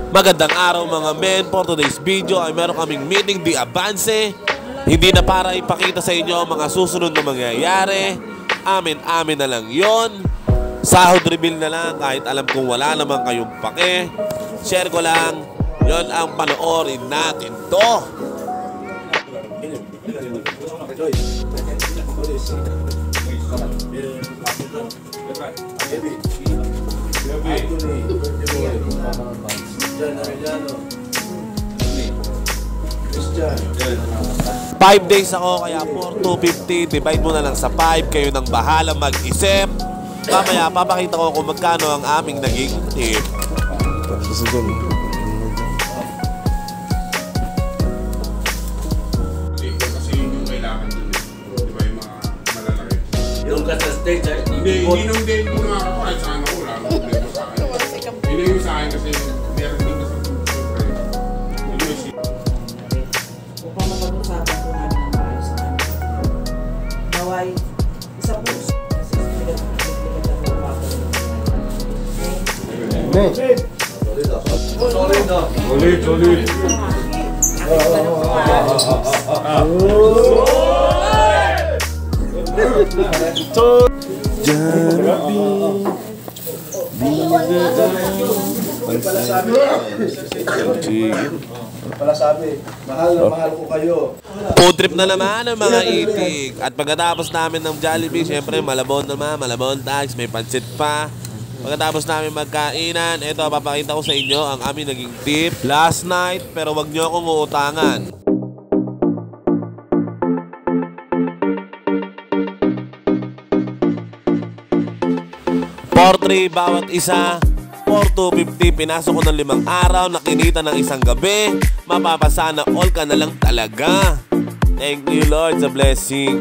Magandang araw mga men. For today's video ay meron kaming meeting di avance. Hindi na para ipakita sa inyo ang mga susunod na mangyayari. Amin-amin na lang yon. Sahod reveal na lang kahit alam kong wala naman kayong pake. Share ko lang. Yon ang panoorin natin to. Five days ako kaya 4,250. Divide mo na lang sa 5. Kayo nang bahala mag-isip. Mamaya papakita ko kung magkano ang aming naging tip. Kasi yun yung kailangan dun eh. Di ba yung mga malalaki? Yung ka sa stage ay Hindi nung din yung mga ako kahit saan ako wala akong problema sa akin. Hindi yung sa akin kasi meron din kasi siyempre. Yun yung isip. Upang mapag-usapan po namin ng maayos sa kanya. Naway, isa po kasi sinigat ang umapan. Solid. Pala sabi, mahal na mahal ko kayo. Food trip na naman ang mga itik. At pagkatapos namin ng Jollibee, syempre malabon naman, malabon tags, may pansit pa. Pagkatapos namin magkainan, ito papakita ko sa inyo ang aming naging tip last night, pero wag nyo akong uutangan. 4-3 bawat isa. 4,250. Pinasok ko ng 5 araw. Nakinita ng isang gabi. Mapapasana all ka na lang talaga. Thank you Lord sa blessing.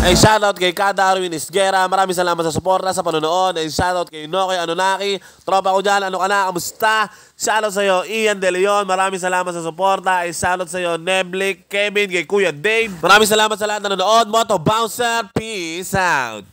Ay shoutout kay Ka Darwin Isguera. Maraming salamat sa suporta, sa panonood. Ay shoutout kay Nokoy Anunaki. Tropa ko dyan, ano ka na, kamusta? Shoutout sa'yo, Ian De Leon. Maraming salamat sa suporta. Ay shoutout sa'yo, Neblick, Kevin, kay Kuya Dave. Maraming salamat sa lahat na nanonood. Moto Bouncer, peace out.